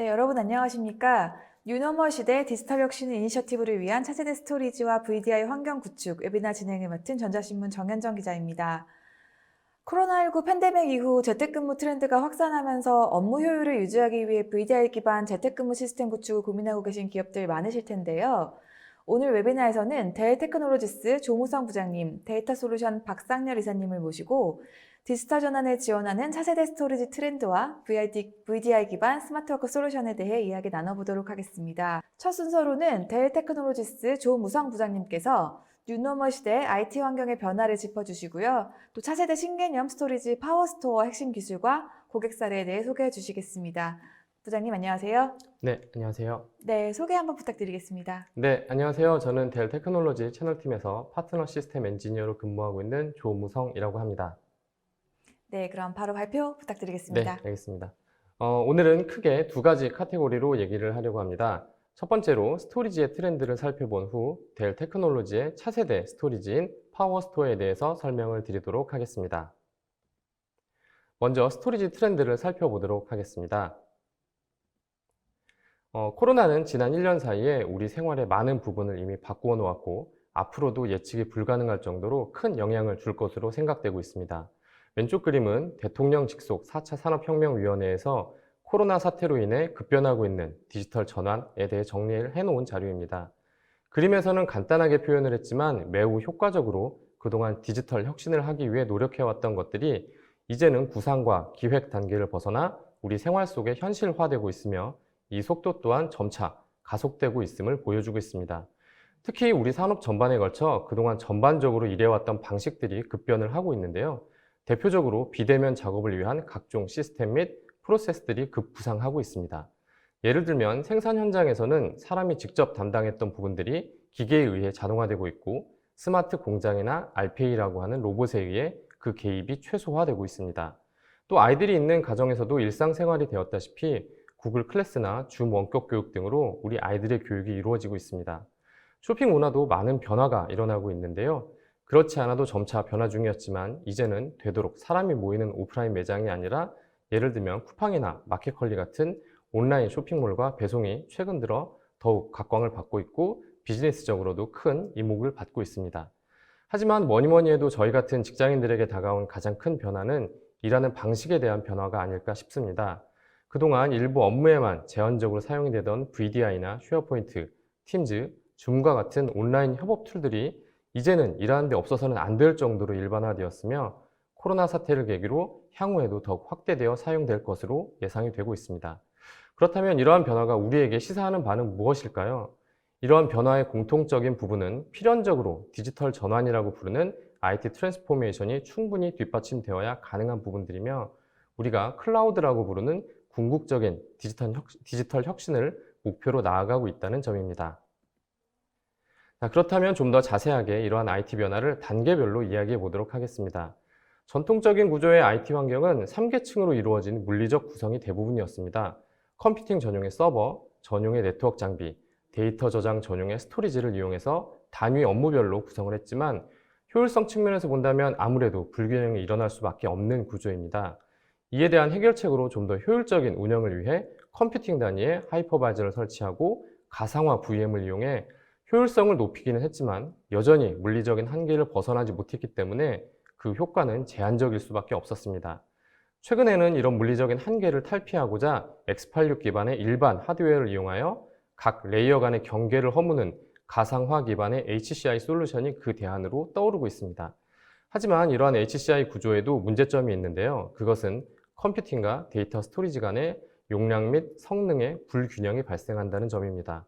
네, 여러분 안녕하십니까? 뉴노멀 시대 디지털 혁신 이니셔티브를 위한 차세대 스토리지와 VDI 환경 구축 웨비나 진행을 맡은 전자신문 정현정 기자입니다. 코로나19 팬데믹 이후 재택근무 트렌드가 확산하면서 업무 효율을 유지하기 위해 VDI 기반 재택근무 시스템 구축을 고민하고 계신 기업들 많으실 텐데요. 오늘 웨비나에서는 델테크놀로지스 조무성 부장님, 데이터 솔루션 박상렬 이사님을 모시고 디지털 전환을 지원하는 차세대 스토리지 트렌드와 VDI 기반 스마트워크 솔루션에 대해 이야기 나눠보도록 하겠습니다. 첫 순서로는 델테크놀로지스 조무성 부장님께서 뉴노멀 시대 IT 환경의 변화를 짚어주시고요. 또 차세대 신개념 스토리지 파워스토어 핵심 기술과 고객 사례에 대해 소개해 주시겠습니다. 부장님 안녕하세요. 네, 안녕하세요. 네, 소개 한번 부탁드리겠습니다. 네, 안녕하세요. 저는 델 테크놀로지 채널팀에서 파트너 시스템 엔지니어로 근무하고 있는 조무성이라고 합니다. 네, 그럼 바로 발표 네, 부탁드리겠습니다. 알겠습니다. 오늘은 크게 두 가지 카테고리로 얘기를 하려고 합니다. 첫 번째로 스토리지의 트렌드를 살펴본 후 델 테크놀로지의 차세대 스토리지인 파워스토어에 대해서 설명을 드리도록 하겠습니다. 먼저 스토리지 트렌드를 살펴보도록 하겠습니다. 코로나는 지난 1년 사이에 우리 생활의 많은 부분을 이미 바꾸어 놓았고 앞으로도 예측이 불가능할 정도로 큰 영향을 줄 것으로 생각되고 있습니다. 왼쪽 그림은 대통령 직속 4차 산업혁명위원회에서 코로나 사태로 인해 급변하고 있는 디지털 전환에 대해 정리를 해놓은 자료입니다. 그림에서는 간단하게 표현을 했지만 매우 효과적으로 그동안 디지털 혁신을 하기 위해 노력해왔던 것들이 이제는 구상과 기획 단계를 벗어나 우리 생활 속에 현실화되고 있으며 이 속도 또한 점차 가속되고 있음을 보여주고 있습니다. 특히 우리 산업 전반에 걸쳐 그동안 전반적으로 일해왔던 방식들이 급변을 하고 있는데요. 대표적으로 비대면 작업을 위한 각종 시스템 및 프로세스들이 급부상하고 있습니다. 예를 들면 생산 현장에서는 사람이 직접 담당했던 부분들이 기계에 의해 자동화되고 있고 스마트 공장이나 RPA라고 하는 로봇에 의해 그 개입이 최소화되고 있습니다. 또 아이들이 있는 가정에서도 일상생활이 되었다시피 구글 클래스나 줌 원격 교육 등으로 우리 아이들의 교육이 이루어지고 있습니다. 쇼핑 문화도 많은 변화가 일어나고 있는데요. 그렇지 않아도 점차 변화 중이었지만 이제는 되도록 사람이 모이는 오프라인 매장이 아니라 예를 들면 쿠팡이나 마켓컬리 같은 온라인 쇼핑몰과 배송이 최근 들어 더욱 각광을 받고 있고 비즈니스적으로도 큰 이목을 받고 있습니다. 하지만 뭐니 해도 저희 같은 직장인들에게 다가온 가장 큰 변화는 일하는 방식에 대한 변화가 아닐까 싶습니다. 그동안 일부 업무에만 제한적으로 사용이 되던 VDI나 쉐어포인트, 팀즈, 줌과 같은 온라인 협업 툴들이 이제는 일하는 데 없어서는 안 될 정도로 일반화되었으며 코로나 사태를 계기로 향후에도 더욱 확대되어 사용될 것으로 예상이 되고 있습니다. 그렇다면 이러한 변화가 우리에게 시사하는 바는 무엇일까요? 이러한 변화의 공통적인 부분은 필연적으로 디지털 전환이라고 부르는 IT 트랜스포메이션이 충분히 뒷받침되어야 가능한 부분들이며 우리가 클라우드라고 부르는 궁극적인 디지털 혁신을 목표로 나아가고 있다는 점입니다. 그렇다면 좀 더 자세하게 이러한 IT 변화를 단계별로 이야기해 보도록 하겠습니다. 전통적인 구조의 IT 환경은 3계층으로 이루어진 물리적 구성이 대부분이었습니다. 컴퓨팅 전용의 서버, 전용의 네트워크 장비, 데이터 저장 전용의 스토리지를 이용해서 단위 업무별로 구성을 했지만 효율성 측면에서 본다면 아무래도 불균형이 일어날 수밖에 없는 구조입니다. 이에 대한 해결책으로 좀 더 효율적인 운영을 위해 컴퓨팅 단위에 하이퍼바이저를 설치하고 가상화 VM을 이용해 효율성을 높이기는 했지만 여전히 물리적인 한계를 벗어나지 못했기 때문에 그 효과는 제한적일 수밖에 없었습니다. 최근에는 이런 물리적인 한계를 탈피하고자 X86 기반의 일반 하드웨어를 이용하여 각 레이어 간의 경계를 허무는 가상화 기반의 HCI 솔루션이 그 대안으로 떠오르고 있습니다. 하지만 이러한 HCI 구조에도 문제점이 있는데요. 그것은 컴퓨팅과 데이터 스토리지 간의 용량 및 성능의 불균형이 발생한다는 점입니다.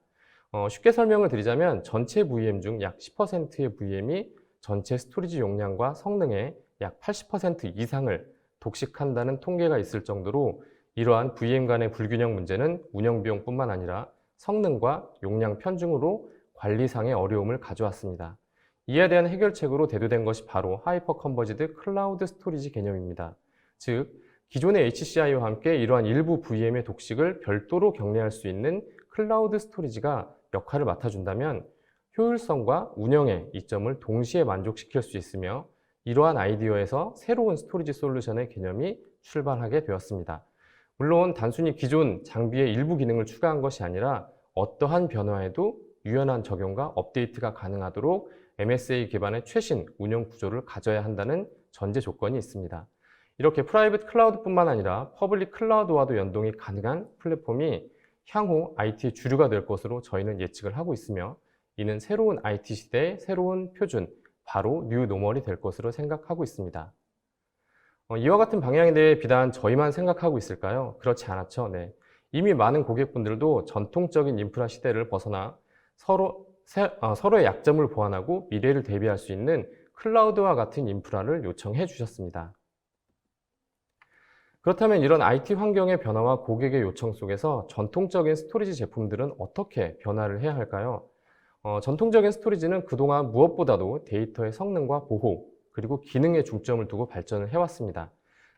쉽게 설명을 드리자면 전체 VM 중 약 10%의 VM이 전체 스토리지 용량과 성능의 약 80% 이상을 독식한다는 통계가 있을 정도로 이러한 VM 간의 불균형 문제는 운영 비용뿐만 아니라 성능과 용량 편중으로 관리상의 어려움을 가져왔습니다. 이에 대한 해결책으로 대두된 것이 바로 하이퍼 컨버지드 클라우드 스토리지 개념입니다. 즉, 기존의 HCI와 함께 이러한 일부 VM의 독식을 별도로 격리할 수 있는 클라우드 스토리지가 역할을 맡아준다면 효율성과 운영의 이점을 동시에 만족시킬 수 있으며 이러한 아이디어에서 새로운 스토리지 솔루션의 개념이 출발하게 되었습니다. 물론 단순히 기존 장비의 일부 기능을 추가한 것이 아니라 어떠한 변화에도 유연한 적용과 업데이트가 가능하도록 MSA 기반의 최신 운영 구조를 가져야 한다는 전제 조건이 있습니다. 이렇게 프라이빗 클라우드뿐만 아니라 퍼블릭 클라우드와도 연동이 가능한 플랫폼이 향후 IT의 주류가 될 것으로 저희는 예측을 하고 있으며, 이는 새로운 IT 시대의 새로운 표준, 바로 뉴 노멀이 될 것으로 생각하고 있습니다. 이와 같은 방향에 대해 비단 저희만 생각하고 있을까요? 그렇지 않았죠. 네. 이미 많은 고객분들도 전통적인 인프라 시대를 벗어나 서로의 약점을 보완하고 미래를 대비할 수 있는 클라우드와 같은 인프라를 요청해 주셨습니다. 그렇다면 이런 IT 환경의 변화와 고객의 요청 속에서 전통적인 스토리지 제품들은 어떻게 변화를 해야 할까요? 전통적인 스토리지는 그동안 무엇보다도 데이터의 성능과 보호, 그리고 기능에 중점을 두고 발전을 해왔습니다.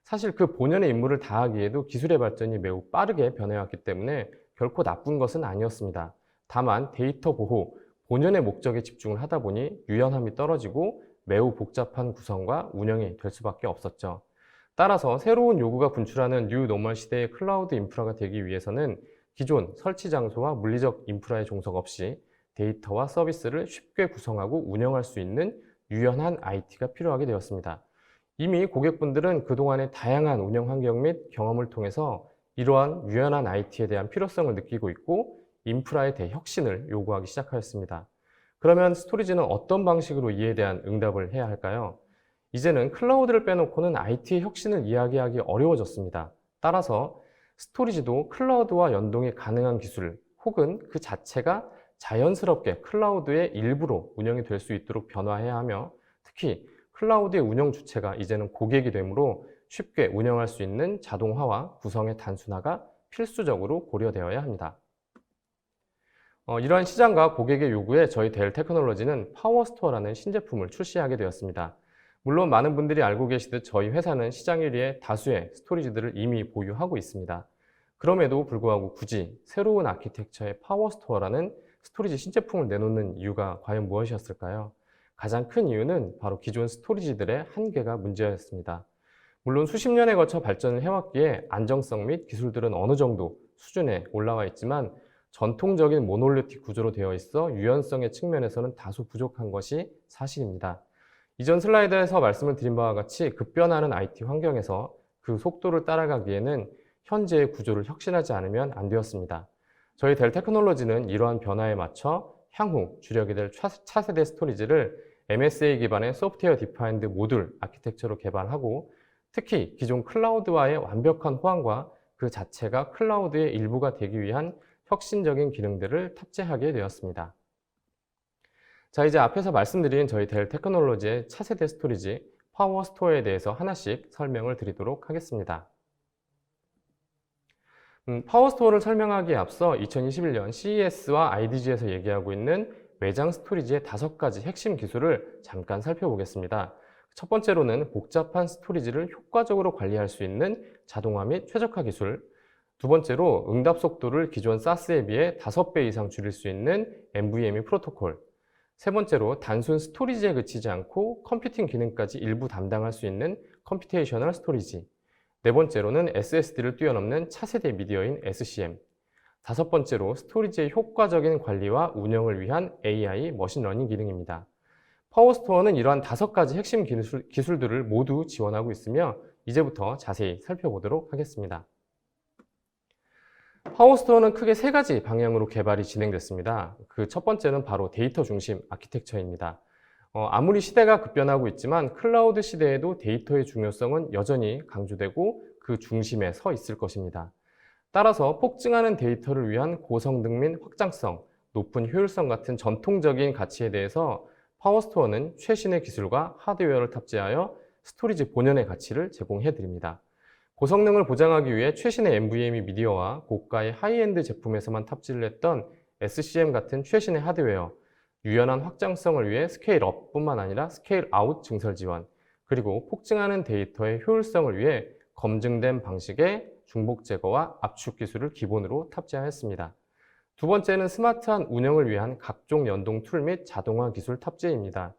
사실 그 본연의 임무를 다하기에도 기술의 발전이 매우 빠르게 변해왔기 때문에 결코 나쁜 것은 아니었습니다. 다만 데이터 보호, 본연의 목적에 집중을 하다 보니 유연함이 떨어지고 매우 복잡한 구성과 운영이 될 수밖에 없었죠. 따라서 새로운 요구가 분출하는 뉴 노멀 시대의 클라우드 인프라가 되기 위해서는 기존 설치 장소와 물리적 인프라의 종속 없이 데이터와 서비스를 쉽게 구성하고 운영할 수 있는 유연한 IT가 필요하게 되었습니다. 이미 고객분들은 그동안의 다양한 운영 환경 및 경험을 통해서 이러한 유연한 IT에 대한 필요성을 느끼고 있고 인프라의 대혁신을 요구하기 시작하였습니다. 그러면 스토리지는 어떤 방식으로 이에 대한 응답을 해야 할까요? 이제는 클라우드를 빼놓고는 IT의 혁신을 이야기하기 어려워졌습니다. 따라서 스토리지도 클라우드와 연동이 가능한 기술 혹은 그 자체가 자연스럽게 클라우드의 일부로 운영이 될 수 있도록 변화해야 하며, 특히 클라우드의 운영 주체가 이제는 고객이 되므로 쉽게 운영할 수 있는 자동화와 구성의 단순화가 필수적으로 고려되어야 합니다. 이러한 시장과 고객의 요구에 저희 델 테크놀로지는 파워스토어라는 신제품을 출시하게 되었습니다. 물론 많은 분들이 알고 계시듯 저희 회사는 시장 1위의 다수의 스토리지들을 이미 보유하고 있습니다. 그럼에도 불구하고 굳이 새로운 아키텍처의 파워스토어라는 스토리지 신제품을 내놓는 이유가 과연 무엇이었을까요? 가장 큰 이유는 바로 기존 스토리지들의 한계가 문제였습니다. 물론 수십 년에 걸쳐 발전을 해왔기에 안정성 및 기술들은 어느 정도 수준에 올라와 있지만 전통적인 모놀리틱 구조로 되어 있어 유연성의 측면에서는 다소 부족한 것이 사실입니다. 이전 슬라이드에서 말씀을 드린 바와 같이 급변하는 IT 환경에서 그 속도를 따라가기에는 현재의 구조를 혁신하지 않으면 안 되었습니다. 저희 델 테크놀로지는 이러한 변화에 맞춰 향후 주력이 될 차세대 스토리지를 MSA 기반의 소프트웨어 디파인드 모듈 아키텍처로 개발하고, 특히 기존 클라우드와의 완벽한 호환과 그 자체가 클라우드의 일부가 되기 위한 혁신적인 기능들을 탑재하게 되었습니다. 자, 이제 앞에서 말씀드린 저희 델 테크놀로지의 차세대 스토리지 파워스토어에 대해서 하나씩 설명을 드리도록 하겠습니다. 파워스토어를 설명하기에 앞서 2021년 CES와 IDG에서 얘기하고 있는 외장 스토리지의 5가지 핵심 기술을 잠깐 살펴보겠습니다. 첫 번째로는 복잡한 스토리지를 효과적으로 관리할 수 있는 자동화 및 최적화 기술, 두 번째로 응답 속도를 기존 SaaS에 비해 5배 이상 줄일 수 있는 NVMe 프로토콜, 세 번째로 단순 스토리지에 그치지 않고 컴퓨팅 기능까지 일부 담당할 수 있는 컴퓨테이셔널 스토리지, 네 번째로는 SSD를 뛰어넘는 차세대 미디어인 SCM, 다섯 번째로 스토리지의 효과적인 관리와 운영을 위한 AI 머신러닝 기능입니다. 파워스토어는 이러한 5가지 핵심 기술들을 모두 지원하고 있으며 이제부터 자세히 살펴보도록 하겠습니다. 파워스토어는 크게 3가지 방향으로 개발이 진행됐습니다. 그 첫 번째는 바로 데이터 중심 아키텍처입니다. 아무리 시대가 급변하고 있지만 클라우드 시대에도 데이터의 중요성은 여전히 강조되고 그 중심에 서 있을 것입니다. 따라서 폭증하는 데이터를 위한 고성능 및 확장성, 높은 효율성 같은 전통적인 가치에 대해서 파워스토어는 최신의 기술과 하드웨어를 탑재하여 스토리지 본연의 가치를 제공해 드립니다. 고성능을 보장하기 위해 최신의 NVMe 미디어와 고가의 하이엔드 제품에서만 탑재를 했던 SCM 같은 최신의 하드웨어, 유연한 확장성을 위해 스케일업뿐만 아니라 스케일아웃 증설 지원, 그리고 폭증하는 데이터의 효율성을 위해 검증된 방식의 중복 제거와 압축 기술을 기본으로 탑재하였습니다. 두 번째는 스마트한 운영을 위한 각종 연동 툴 및 자동화 기술 탑재입니다.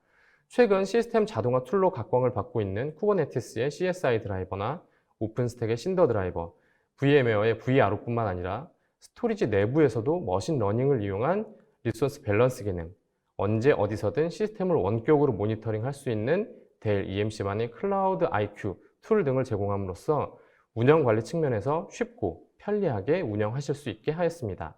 최근 시스템 자동화 툴로 각광을 받고 있는 쿠버네티스의 CSI 드라이버나 오픈스택의 신더 드라이버, VM웨어의 VRO뿐만 아니라 스토리지 내부에서도 머신러닝을 이용한 리소스 밸런스 기능, 언제 어디서든 시스템을 원격으로 모니터링할 수 있는 델 EMC만의 클라우드 IQ 툴 등을 제공함으로써 운영 관리 측면에서 쉽고 편리하게 운영하실 수 있게 하였습니다.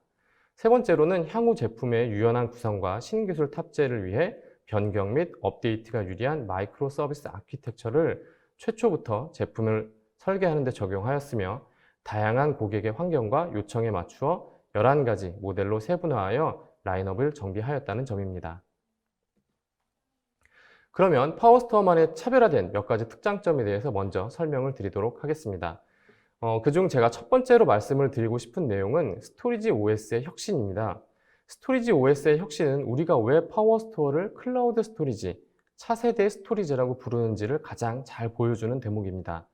세 번째로는 향후 제품의 유연한 구성과 신기술 탑재를 위해 변경 및 업데이트가 유리한 마이크로 서비스 아키텍처를 최초부터 제품을 설계하는 데 적용하였으며 다양한 고객의 환경과 요청에 맞추어 11가지 모델로 세분화하여 라인업을 정비하였다는 점입니다. 그러면 파워스토어만의 차별화된 몇 가지 특장점에 대해서 먼저 설명을 드리도록 하겠습니다. 그중 제가 첫 번째로 말씀을 드리고 싶은 내용은 스토리지 OS의 혁신입니다. 스토리지 OS의 혁신은 우리가 왜 파워스토어를 클라우드 스토리지, 차세대 스토리지라고 부르는지를 가장 잘 보여주는 대목입니다.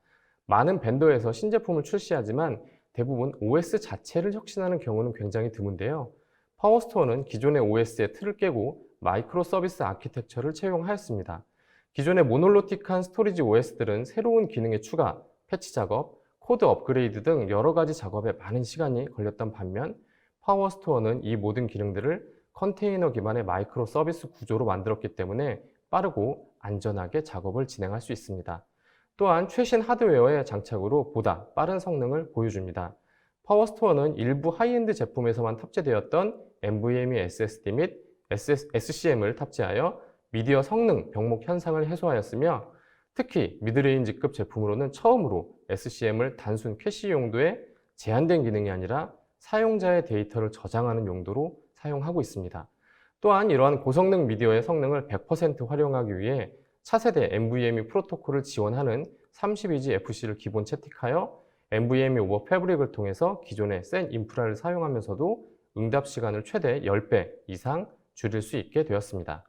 많은 벤더에서 신제품을 출시하지만 대부분 OS 자체를 혁신하는 경우는 굉장히 드문데요. 파워스토어는 기존의 OS의 틀을 깨고 마이크로 서비스 아키텍처를 채용하였습니다. 기존의 모놀로틱한 스토리지 OS들은 새로운 기능의 추가, 패치 작업, 코드 업그레이드 등 여러 가지 작업에 많은 시간이 걸렸던 반면 파워스토어는 이 모든 기능들을 컨테이너 기반의 마이크로 서비스 구조로 만들었기 때문에 빠르고 안전하게 작업을 진행할 수 있습니다. 또한 최신 하드웨어의 장착으로 보다 빠른 성능을 보여줍니다. 파워스토어는 일부 하이엔드 제품에서만 탑재되었던 NVMe SSD 및 SCM을 탑재하여 미디어 성능 병목 현상을 해소하였으며 특히 미드레인지급 제품으로는 처음으로 SCM을 단순 캐시 용도의 제한된 기능이 아니라 사용자의 데이터를 저장하는 용도로 사용하고 있습니다. 또한 이러한 고성능 미디어의 성능을 100% 활용하기 위해 차세대 NVMe 프로토콜을 지원하는 32G FC를 기본 채택하여 NVMe 오버 패브릭을 통해서 기존의 센 인프라를 사용하면서도 응답 시간을 최대 10배 이상 줄일 수 있게 되었습니다.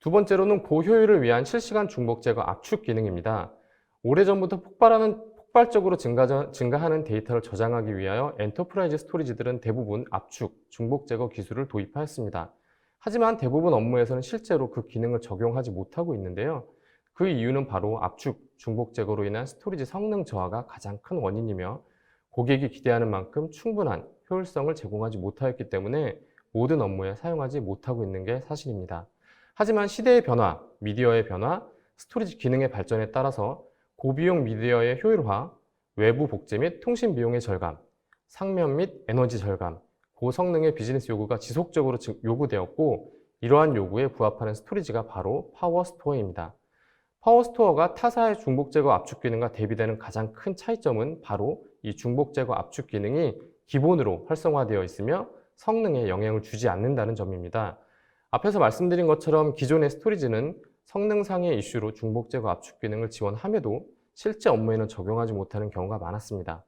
두 번째로는 고효율을 위한 실시간 중복 제거 압축 기능입니다. 오래전부터 폭발적으로 증가하는 데이터를 저장하기 위하여 엔터프라이즈 스토리지들은 대부분 압축, 중복 제거 기술을 도입하였습니다. 하지만 대부분 업무에서는 실제로 그 기능을 적용하지 못하고 있는데요. 그 이유는 바로 압축, 중복 제거로 인한 스토리지 성능 저하가 가장 큰 원인이며 고객이 기대하는 만큼 충분한 효율성을 제공하지 못하였기 때문에 모든 업무에 사용하지 못하고 있는 게 사실입니다. 하지만 시대의 변화, 미디어의 변화, 스토리지 기능의 발전에 따라서 고비용 미디어의 효율화, 외부 복제 및 통신 비용의 절감, 상면 및 에너지 절감, 고성능의 비즈니스 요구가 지속적으로 요구되었고 이러한 요구에 부합하는 스토리지가 바로 파워스토어입니다. 파워스토어가 타사의 중복 제거 압축 기능과 대비되는 가장 큰 차이점은 바로 이 중복 제거 압축 기능이 기본으로 활성화되어 있으며 성능에 영향을 주지 않는다는 점입니다. 앞에서 말씀드린 것처럼 기존의 스토리지는 성능상의 이슈로 중복 제거 압축 기능을 지원함에도 실제 업무에는 적용하지 못하는 경우가 많았습니다.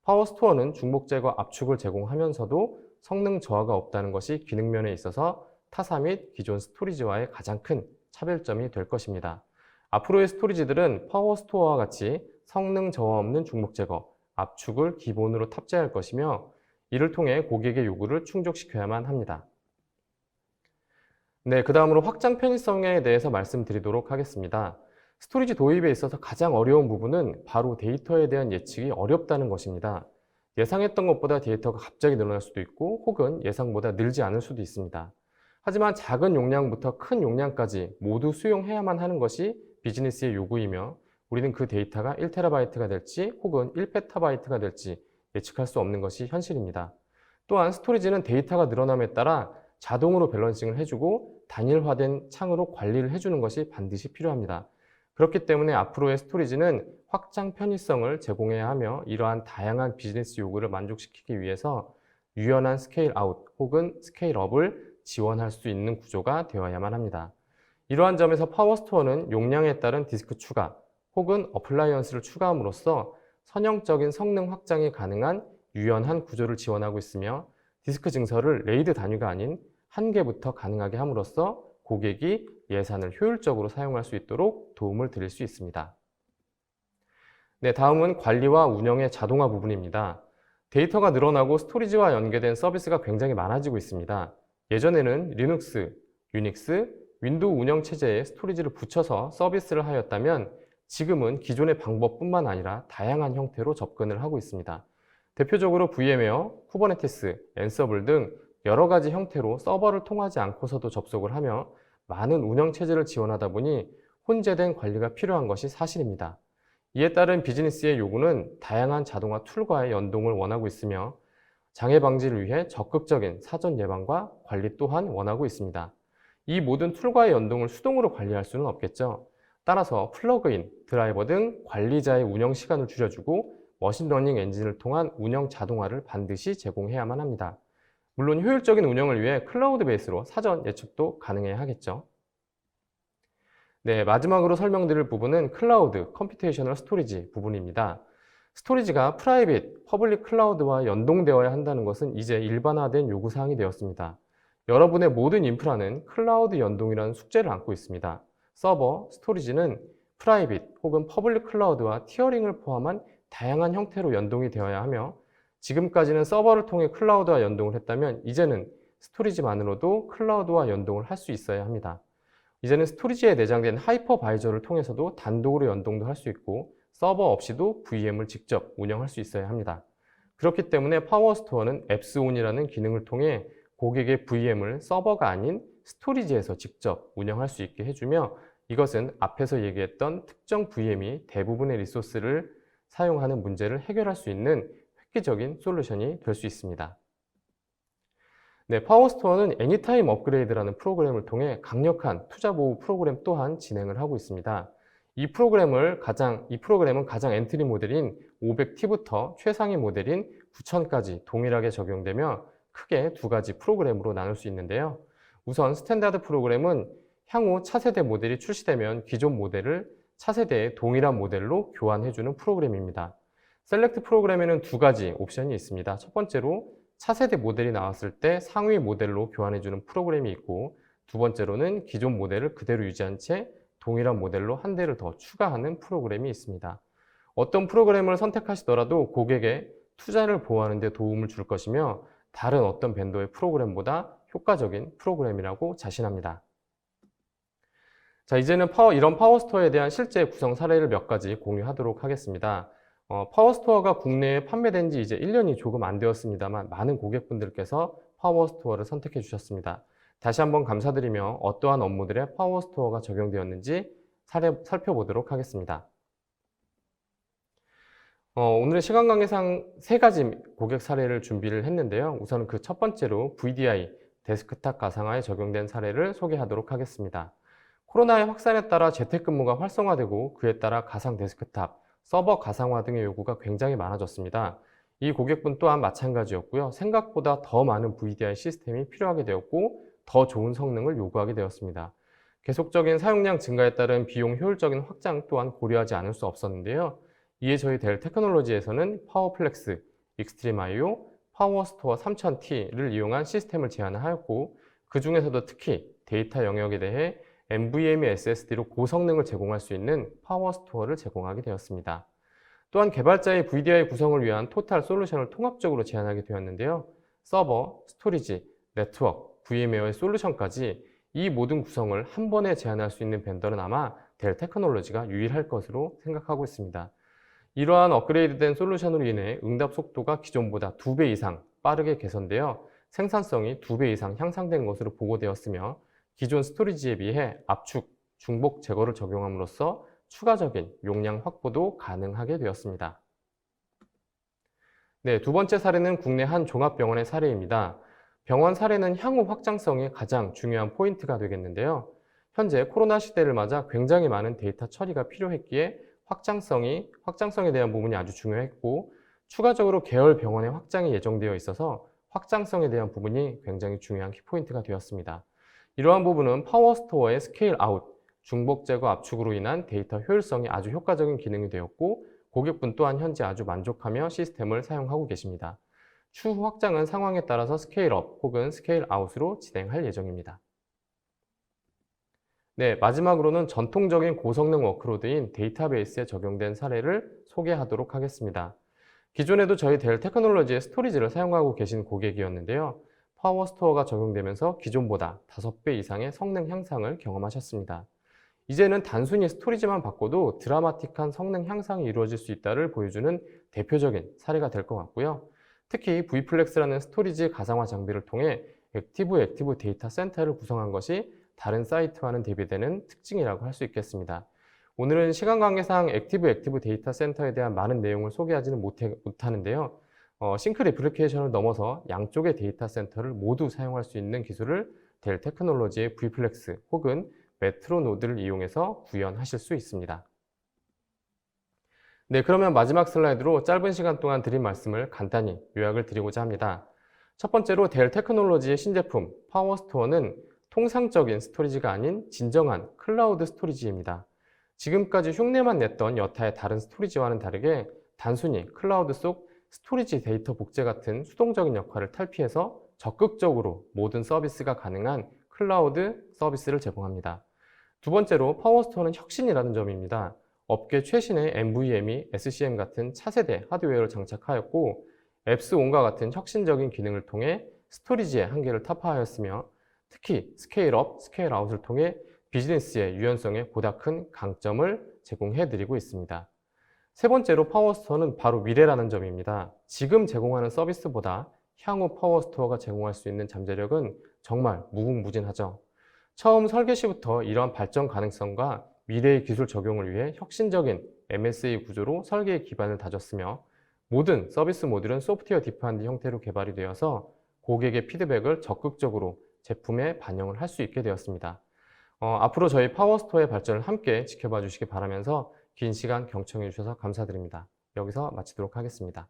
파워스토어는 중복 제거 압축을 제공하면서도 성능 저하가 없다는 것이 기능면에 있어서 타사 및 기존 스토리지와의 가장 큰 차별점이 될 것입니다. 앞으로의 스토리지들은 파워스토어와 같이 성능 저하 없는 중복 제거, 압축을 기본으로 탑재할 것이며 이를 통해 고객의 요구를 충족시켜야만 합니다. 네, 그 다음으로 확장 편의성에 대해서 말씀드리도록 하겠습니다. 스토리지 도입에 있어서 가장 어려운 부분은 바로 데이터에 대한 예측이 어렵다는 것입니다. 예상했던 것보다 데이터가 갑자기 늘어날 수도 있고 혹은 예상보다 늘지 않을 수도 있습니다. 하지만 작은 용량부터 큰 용량까지 모두 수용해야만 하는 것이 비즈니스의 요구이며 우리는 그 데이터가 1TB가 될지 혹은 1PB가 될지 예측할 수 없는 것이 현실입니다. 또한 스토리지는 데이터가 늘어남에 따라 자동으로 밸런싱을 해주고 단일화된 창으로 관리를 해주는 것이 반드시 필요합니다. 그렇기 때문에 앞으로의 스토리지는 확장 편의성을 제공해야 하며 이러한 다양한 비즈니스 요구를 만족시키기 위해서 유연한 스케일 아웃 혹은 스케일 업을 지원할 수 있는 구조가 되어야만 합니다. 이러한 점에서 파워스토어는 용량에 따른 디스크 추가 혹은 어플라이언스를 추가함으로써 선형적인 성능 확장이 가능한 유연한 구조를 지원하고 있으며 디스크 증설을 레이드 단위가 아닌 1개부터 가능하게 함으로써 고객이 예산을 효율적으로 사용할 수 있도록 도움을 드릴 수 있습니다. 네, 다음은 관리와 운영의 자동화 부분입니다. 데이터가 늘어나고 스토리지와 연계된 서비스가 굉장히 많아지고 있습니다. 예전에는 리눅스, 유닉스, 윈도우 운영체제에 스토리지를 붙여서 서비스를 하였다면 지금은 기존의 방법뿐만 아니라 다양한 형태로 접근을 하고 있습니다. 대표적으로 VM웨어, 쿠버네티스, 앤서블 등 여러 가지 형태로 서버를 통하지 않고서도 접속을 하며 많은 운영체제를 지원하다 보니 혼재된 관리가 필요한 것이 사실입니다. 이에 따른 비즈니스의 요구는 다양한 자동화 툴과의 연동을 원하고 있으며 장애 방지를 위해 적극적인 사전 예방과 관리 또한 원하고 있습니다. 이 모든 툴과의 연동을 수동으로 관리할 수는 없겠죠. 따라서 플러그인, 드라이버 등 관리자의 운영 시간을 줄여주고 머신러닝 엔진을 통한 운영 자동화를 반드시 제공해야만 합니다. 물론 효율적인 운영을 위해 클라우드 베이스로 사전 예측도 가능해야 하겠죠. 네, 마지막으로 설명드릴 부분은 클라우드, 컴퓨테이셔널 스토리지 부분입니다. 스토리지가 프라이빗, 퍼블릭 클라우드와 연동되어야 한다는 것은 이제 일반화된 요구사항이 되었습니다. 여러분의 모든 인프라는 클라우드 연동이라는 숙제를 안고 있습니다. 서버, 스토리지는 프라이빗 혹은 퍼블릭 클라우드와 티어링을 포함한 다양한 형태로 연동이 되어야 하며 지금까지는 서버를 통해 클라우드와 연동을 했다면 이제는 스토리지만으로도 클라우드와 연동을 할 수 있어야 합니다. 이제는 스토리지에 내장된 하이퍼바이저를 통해서도 단독으로 연동도 할 수 있고 서버 없이도 VM을 직접 운영할 수 있어야 합니다. 그렇기 때문에 파워스토어는 앱스온이라는 기능을 통해 고객의 VM을 서버가 아닌 스토리지에서 직접 운영할 수 있게 해주며 이것은 앞에서 얘기했던 특정 VM이 대부분의 리소스를 사용하는 문제를 해결할 수 있는 획기적인 솔루션이 될 수 있습니다. 네, 파워스토어는 애니타임 업그레이드라는 프로그램을 통해 강력한 투자 보호 프로그램 또한 진행을 하고 있습니다. 이 프로그램은 가장 엔트리 모델인 500T부터 최상위 모델인 9000까지 동일하게 적용되며 크게 두 가지 프로그램으로 나눌 수 있는데요. 우선 스탠다드 프로그램은 향후 차세대 모델이 출시되면 기존 모델을 차세대의 동일한 모델로 교환해주는 프로그램입니다. 셀렉트 프로그램에는 두 가지 옵션이 있습니다. 첫 번째로 차세대 모델이 나왔을 때 상위 모델로 교환해주는 프로그램이 있고 두 번째로는 기존 모델을 그대로 유지한 채 동일한 모델로 한 대를 더 추가하는 프로그램이 있습니다. 어떤 프로그램을 선택하시더라도 고객의 투자를 보호하는 데 도움을 줄 것이며 다른 어떤 벤더의 프로그램보다 효과적인 프로그램이라고 자신합니다. 자, 이제는 이런 파워스토어에 대한 실제 구성 사례를 몇 가지 공유하도록 하겠습니다. 파워스토어가 국내에 판매된 지 이제 1년이 조금 안 되었습니다만 많은 고객분들께서 파워스토어를 선택해 주셨습니다. 다시 한번 감사드리며 어떠한 업무들에 파워스토어가 적용되었는지 살펴보도록 하겠습니다. 오늘의 시간 관계상 세 가지 고객 사례를 준비를 했는데요. 우선 그 첫 번째로 VDI, 데스크탑 가상화에 적용된 사례를 소개하도록 하겠습니다. 코로나의 확산에 따라 재택근무가 활성화되고 그에 따라 가상 데스크탑, 서버 가상화 등의 요구가 굉장히 많아졌습니다. 이 고객분 또한 마찬가지였고요. 생각보다 더 많은 VDI 시스템이 필요하게 되었고 더 좋은 성능을 요구하게 되었습니다. 계속적인 사용량 증가에 따른 비용 효율적인 확장 또한 고려하지 않을 수 없었는데요. 이에 저희 델 테크놀로지에서는 파워플렉스, 익스트림 IO, 파워스토어 3000T를 이용한 시스템을 제안하였고 그 중에서도 특히 데이터 영역에 대해 NVMe SSD로 고성능을 제공할 수 있는 파워스토어를 제공하게 되었습니다. 또한 개발자의 VDI 구성을 위한 토탈 솔루션을 통합적으로 제안하게 되었는데요. 서버, 스토리지, 네트워크, VM웨어의 솔루션까지 이 모든 구성을 한 번에 제안할 수 있는 벤더는 아마 델 테크놀로지가 유일할 것으로 생각하고 있습니다. 이러한 업그레이드된 솔루션으로 인해 응답 속도가 기존보다 2배 이상 빠르게 개선되어 생산성이 2배 이상 향상된 것으로 보고되었으며 기존 스토리지에 비해 압축, 중복 제거를 적용함으로써 추가적인 용량 확보도 가능하게 되었습니다. 네, 두 번째 사례는 국내 한 종합병원의 사례입니다. 병원 사례는 향후 확장성이 가장 중요한 포인트가 되겠는데요. 현재 코로나 시대를 맞아 굉장히 많은 데이터 처리가 필요했기에 확장성에 대한 부분이 아주 중요했고 추가적으로 계열 병원의 확장이 예정되어 있어서 확장성에 대한 부분이 굉장히 중요한 키포인트가 되었습니다. 이러한 부분은 파워스토어의 스케일 아웃, 중복 제거 압축으로 인한 데이터 효율성이 아주 효과적인 기능이 되었고 고객분 또한 현재 아주 만족하며 시스템을 사용하고 계십니다. 추후 확장은 상황에 따라서 스케일업 혹은 스케일 아웃으로 진행할 예정입니다. 네, 마지막으로는 전통적인 고성능 워크로드인 데이터베이스에 적용된 사례를 소개하도록 하겠습니다. 기존에도 저희 델 테크놀로지의 스토리지를 사용하고 계신 고객이었는데요. 파워스토어가 적용되면서 기존보다 5배 이상의 성능 향상을 경험하셨습니다. 이제는 단순히 스토리지만 바꿔도 드라마틱한 성능 향상이 이루어질 수 있다를 보여주는 대표적인 사례가 될 것 같고요. 특히 V플렉스라는 스토리지 가상화 장비를 통해 액티브 데이터 센터를 구성한 것이 다른 사이트와는 대비되는 특징이라고 할 수 있겠습니다. 오늘은 시간 관계상 액티브 데이터 센터에 대한 많은 내용을 소개하지는 못하는데요. 싱크 레플리케이션을 넘어서 양쪽의 데이터 센터를 모두 사용할 수 있는 기술을 델 테크놀로지의 V플렉스 혹은 메트로 노드를 이용해서 구현하실 수 있습니다. 네, 그러면 마지막 슬라이드로 짧은 시간 동안 드린 말씀을 간단히 요약을 드리고자 합니다. 첫 번째로 델 테크놀로지의 신제품 파워스토어는 통상적인 스토리지가 아닌 진정한 클라우드 스토리지입니다. 지금까지 흉내만 냈던 여타의 다른 스토리지와는 다르게 단순히 클라우드 속 스토리지 데이터 복제 같은 수동적인 역할을 탈피해서 적극적으로 모든 서비스가 가능한 클라우드 서비스를 제공합니다. 두 번째로 파워스토어는 혁신이라는 점입니다. 업계 최신의 NVMe, SCM 같은 차세대 하드웨어를 장착하였고 앱스온과 같은 혁신적인 기능을 통해 스토리지의 한계를 타파하였으며 특히 스케일업, 스케일아웃을 통해 비즈니스의 유연성에 보다 큰 강점을 제공해드리고 있습니다. 세 번째로 파워스토어는 바로 미래라는 점입니다. 지금 제공하는 서비스보다 향후 파워스토어가 제공할 수 있는 잠재력은 정말 무궁무진하죠. 처음 설계 시부터 이러한 발전 가능성과 미래의 기술 적용을 위해 혁신적인 MSA 구조로 설계의 기반을 다졌으며 모든 서비스 모듈은 소프트웨어 디파인드 형태로 개발이 되어서 고객의 피드백을 적극적으로 제품에 반영을 할 수 있게 되었습니다. 앞으로 저희 파워스토어의 발전을 함께 지켜봐 주시기 바라면서 긴 시간 경청해 주셔서 감사드립니다. 여기서 마치도록 하겠습니다.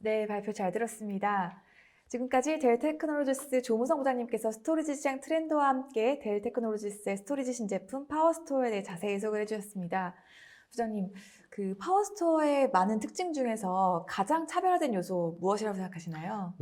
네, 발표 잘 들었습니다. 지금까지 델 테크놀로지스 조무성 부장님께서 스토리지 시장 트렌드와 함께 델 테크놀로지스의 스토리지 신제품 파워스토어에 대해 자세히 소개해 주셨습니다. 부장님, 그 파워스토어의 많은 특징 중에서 가장 차별화된 요소 무엇이라고 생각하시나요?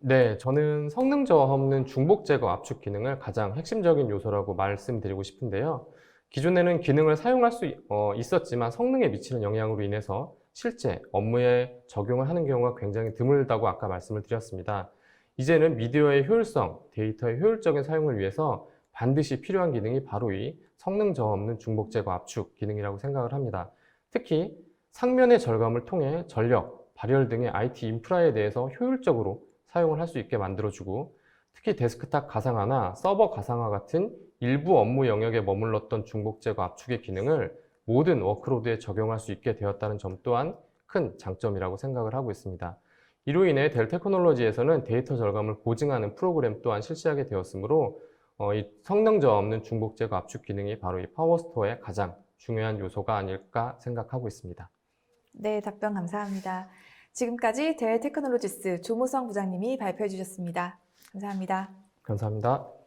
네, 저는 성능 저하 없는 중복 제거 압축 기능을 가장 핵심적인 요소라고 말씀드리고 싶은데요. 기존에는 기능을 사용할 수 있었지만 성능에 미치는 영향으로 인해서 실제 업무에 적용을 하는 경우가 굉장히 드물다고 아까 말씀을 드렸습니다. 이제는 미디어의 효율성, 데이터의 효율적인 사용을 위해서 반드시 필요한 기능이 바로 이 성능 저하 없는 중복 제거 압축 기능이라고 생각을 합니다. 특히 상면의 절감을 통해 전력, 발열 등의 IT 인프라에 대해서 효율적으로 사용을 할 수 있게 만들어주고 특히 데스크탑 가상화나 서버 가상화 같은 일부 업무 영역에 머물렀던 중복 제거 압축의 기능을 모든 워크로드에 적용할 수 있게 되었다는 점 또한 큰 장점이라고 생각을 하고 있습니다. 이로 인해 델 테크놀로지에서는 데이터 절감을 보증하는 프로그램 또한 실시하게 되었으므로 이 성능 저하 없는 중복 제거 압축 기능이 바로 이 파워스토어의 가장 중요한 요소가 아닐까 생각하고 있습니다. 네, 답변 감사합니다. 지금까지 델 테크놀로지스 조무성 부장님이 발표해 주셨습니다. 감사합니다. 감사합니다.